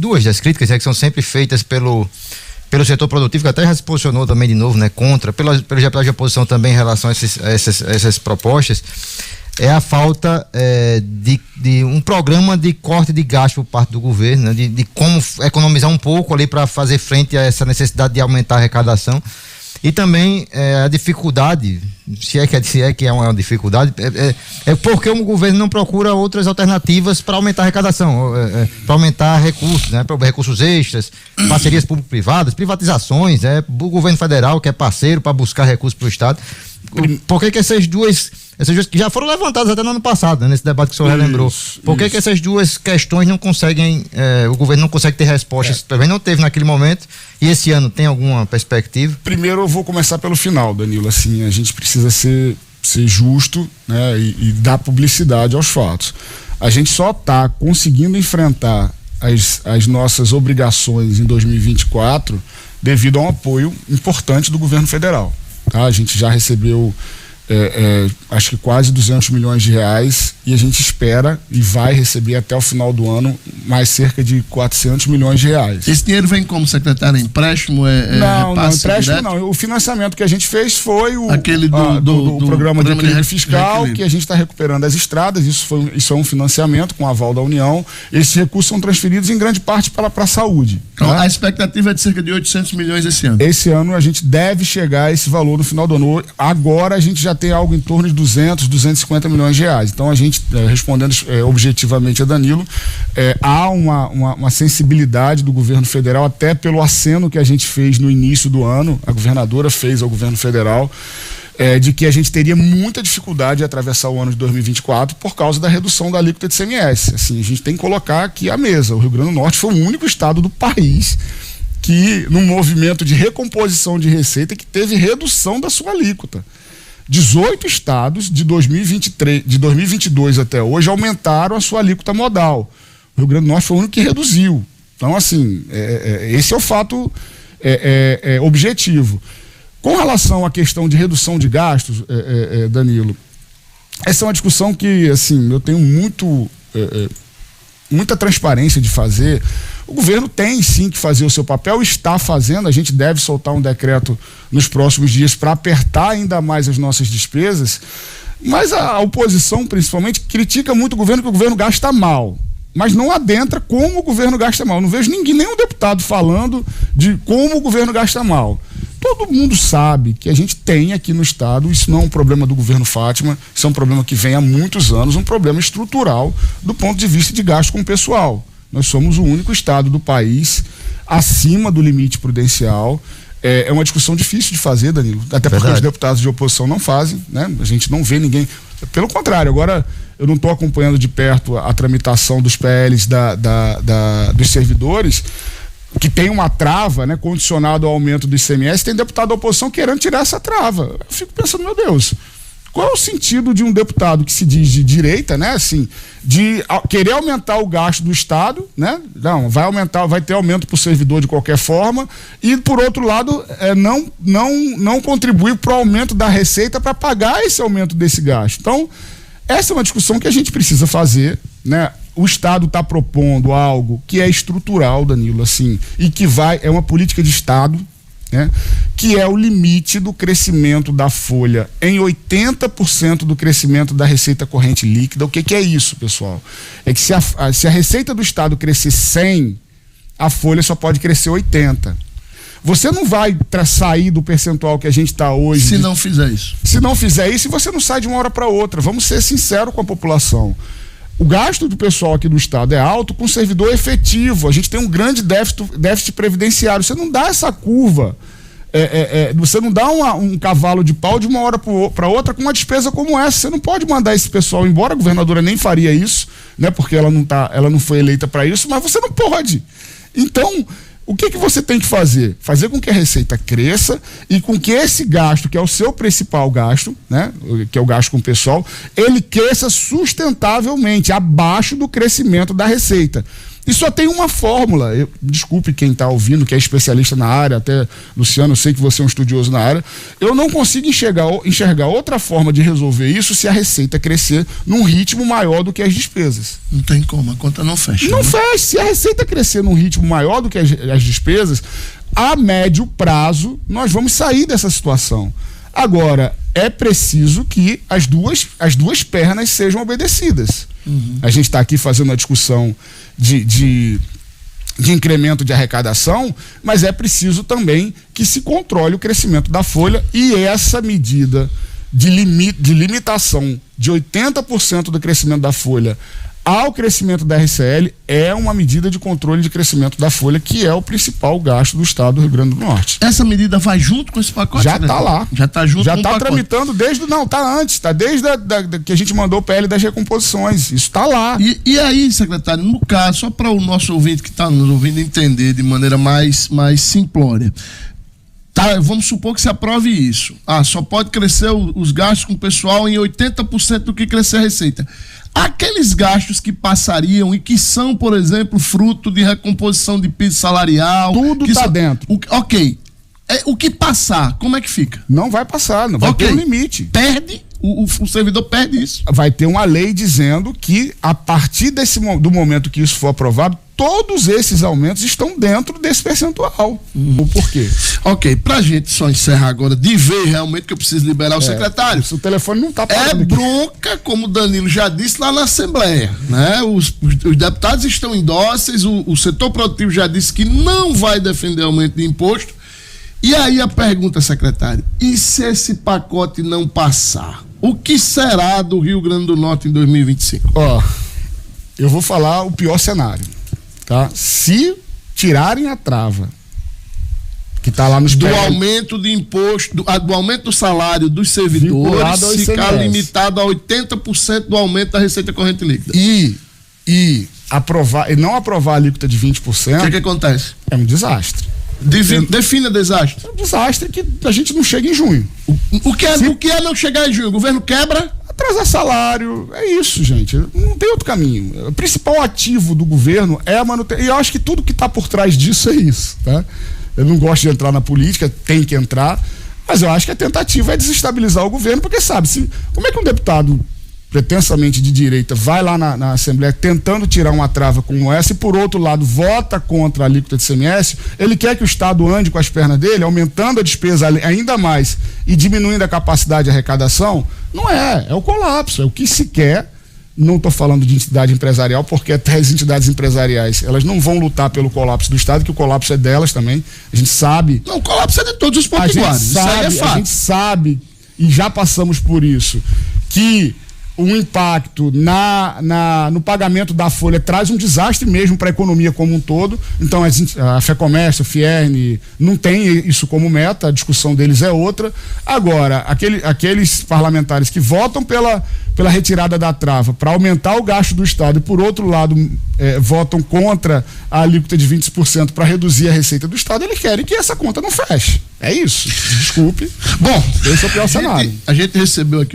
duas das críticas, que são sempre feitas pelo setor produtivo, que até já se posicionou também de novo, né, contra, pelos deputados de oposição também em relação a essas propostas, é a falta de um programa de corte de gasto por parte do governo, né, de como economizar um pouco ali para fazer frente a essa necessidade de aumentar a arrecadação. E também a dificuldade, se é que é uma dificuldade, é porque o governo não procura outras alternativas para aumentar a arrecadação, para aumentar recursos, né, recursos extras, parcerias público-privadas, privatizações, o governo federal que é parceiro para buscar recursos para o Estado. Por que essas duas que já foram levantadas até no ano passado, né, nesse debate que o senhor lembrou, por que essas duas questões não conseguem, o governo não consegue ter respostas, também não teve naquele momento, e esse ano tem alguma perspectiva? Primeiro eu vou começar pelo final, Danilo, assim, a gente precisa ser justo, né, e dar publicidade aos fatos. A gente só está conseguindo enfrentar as nossas obrigações em 2024 devido a um apoio importante do governo federal. Tá? A gente já recebeu acho que quase 200 milhões de reais e a gente espera e vai receber até o final do ano mais cerca de 400 milhões de reais. Esse dinheiro vem como, secretário? Empréstimo? Não, empréstimo direto? Não. O financiamento que a gente fez foi aquele do programa de equilíbrio fiscal, que a gente está recuperando as estradas, isso é um financiamento com aval da União. Esses recursos são transferidos em grande parte para a saúde. Então, tá? A expectativa é de cerca de 800 milhões esse ano. Esse ano a gente deve chegar a esse valor no final do ano. Agora a gente já tem algo em torno de 250 milhões de reais. Então a gente, respondendo objetivamente a Danilo, há uma sensibilidade do governo federal, até pelo aceno que a gente fez no início do ano, a governadora fez ao governo federal, de que a gente teria muita dificuldade de atravessar o ano de 2024 por causa da redução da alíquota de ICMS. Assim, a gente tem que colocar aqui à mesa. O Rio Grande do Norte foi o único estado do país que, num movimento de recomposição de receita, que teve redução da sua alíquota. 18 estados de 2022 até hoje aumentaram a sua alíquota modal. O Rio Grande do Norte foi o único que reduziu. Então, assim, esse é o fato objetivo. Com relação à questão de redução de gastos, Danilo, essa é uma discussão que, assim, eu tenho muita transparência de fazer. O governo tem sim que fazer o seu papel, está fazendo. A gente deve soltar um decreto nos próximos dias para apertar ainda mais as nossas despesas, mas a oposição principalmente critica muito o governo, que o governo gasta mal, mas não adentra como o governo gasta mal. Não vejo nenhum deputado falando de como o governo gasta mal. Todo mundo sabe que a gente tem aqui no estado, isso não é um problema do governo Fátima, isso é um problema que vem há muitos anos, um problema estrutural do ponto de vista de gasto com o pessoal. Nós somos o único estado do país acima do limite prudencial. É uma discussão difícil de fazer, Danilo, até porque os deputados de oposição não fazem, né? A gente não vê ninguém. Pelo contrário, agora eu não estou acompanhando de perto a tramitação dos PLs dos servidores, que tem uma trava, né, condicionado ao aumento do ICMS. Tem deputado da oposição querendo tirar essa trava. Eu fico pensando, meu Deus, qual é o sentido de um deputado que se diz de direita, né, assim, de querer aumentar o gasto do Estado, né? Não, vai ter aumento para o servidor de qualquer forma, e por outro lado, não contribuir para o aumento da receita para pagar esse aumento desse gasto. Então, essa é uma discussão que a gente precisa fazer, né? O Estado está propondo algo que é estrutural, Danilo, assim, e que é uma política de Estado, né, que é o limite do crescimento da folha em 80% do crescimento da receita corrente líquida. O que é isso, pessoal? É que se a receita do Estado crescer 100, a folha só pode crescer 80. Você não vai sair do percentual que a gente está hoje. Se não fizer isso. Se não fizer isso, você não sai de uma hora para outra. Vamos ser sinceros com a população. O gasto do pessoal aqui do estado é alto com servidor efetivo. A gente tem um grande déficit previdenciário. Você não dá essa curva. Você não dá um cavalo de pau de uma hora para outra com uma despesa como essa. Você não pode mandar esse pessoal embora. A governadora nem faria isso, né? Porque ela não foi eleita para isso, mas você não pode. Então, o que você tem que fazer? Fazer com que a receita cresça e com que esse gasto, que é o seu principal gasto, né, que é o gasto com o pessoal, ele cresça sustentavelmente, abaixo do crescimento da receita. E só tem uma fórmula. Desculpe quem está ouvindo, que é especialista na área, até Luciano, eu sei que você é um estudioso na área. Eu não consigo enxergar outra forma de resolver isso se a receita crescer num ritmo maior do que as despesas. Não tem como, a conta não fecha. Não fecha. Se a receita crescer num ritmo maior do que as despesas, a médio prazo nós vamos sair dessa situação. Agora, é preciso que as duas pernas sejam obedecidas. A gente está aqui fazendo uma discussão de incremento de arrecadação, mas é preciso também que se controle o crescimento da folha, e essa medida de limitação de 80% do crescimento da folha ao crescimento da RCL é uma medida de controle de crescimento da folha, que é o principal gasto do estado do Rio Grande do Norte. Essa medida vai junto com esse pacote? Já está lá. Já está junto já com o está pacote. tramitando desde que a gente mandou o PL das recomposições. Isso está lá. E aí, secretário, no caso, só para o nosso ouvinte que está nos ouvindo entender de maneira mais simplória. Tá, vamos supor que se aprove isso. Só pode crescer os gastos com o pessoal em 80% do que crescer a receita. Aqueles gastos que passariam e que são, por exemplo, fruto de recomposição de piso salarial. Tudo está dentro. Ok. O que passar, como é que fica? Não vai passar, não vai ter um limite. Perde, o servidor perde isso. Vai ter uma lei dizendo que, a partir do momento que isso for aprovado, todos esses aumentos estão dentro desse percentual. O porquê? Ok, pra gente só encerrar agora, de ver realmente que eu preciso liberar o secretário. O telefone não tá parando. É bronca, como o Danilo já disse lá na Assembleia, né? Os deputados estão indóceis, o setor produtivo já disse que não vai defender aumento de imposto. E aí a pergunta, secretário, e se esse pacote não passar? O que será do Rio Grande do Norte em 2025? Eu vou falar o pior cenário, tá? Se tirarem a trava que está lá nos do aumento de imposto, do aumento do salário dos servidores, ficar limitado a 80% do aumento da receita corrente líquida. E não aprovar a alíquota de 20%. O que acontece? É um desastre. Defina desastre. É um desastre que a gente não chega em junho. O que é não chegar em junho? O governo quebra? Atrasar salário, é isso, gente. Não tem outro caminho. O principal ativo do governo é a manutenção. E eu acho que tudo que está por trás disso é isso, tá? Eu não gosto de entrar na política, tem que entrar, mas eu acho que a tentativa é desestabilizar o governo, porque sabe, como é que um deputado pretensamente de direita vai lá na Assembleia tentando tirar uma trava como essa e, por outro lado, vota contra a alíquota de ICMS, ele quer que o Estado ande com as pernas dele, aumentando a despesa ainda mais e diminuindo a capacidade de arrecadação? Não é o colapso, é o que se quer. Não estou falando de entidade empresarial, porque até as entidades empresariais, elas não vão lutar pelo colapso do Estado, que o colapso é delas também, a gente sabe. Não, o colapso é de todos os potiguares, isso aí é fato. A gente sabe, e já passamos por isso, que o impacto no pagamento da folha traz um desastre mesmo para a economia como um todo. Então a FEComércio, a Fierne não tem isso como meta, a discussão deles é outra. Agora, aqueles parlamentares que votam pela retirada da trava para aumentar o gasto do Estado e, por outro lado, votam contra a alíquota de 20% para reduzir a receita do Estado, eles querem que essa conta não feche. É isso. Desculpe. Bom, esse é o pior cenário. A gente recebeu aqui